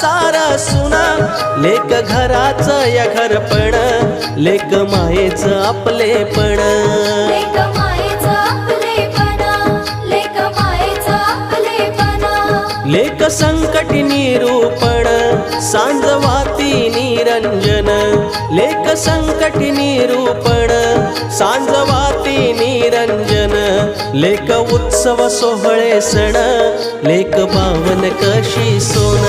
सार सुना लेक घराचं या घरपण लेक मायेचं आपलेपण लेक मायेचं आपलेपणा लेक मायेचं आपलेपणा लेक संकटी निरूपण सांजवाती निरंजन लेक संकटी निरूपण सांजवाती निरंजन लेक उत्सव सोहळे सण लेक पावन कशी सोन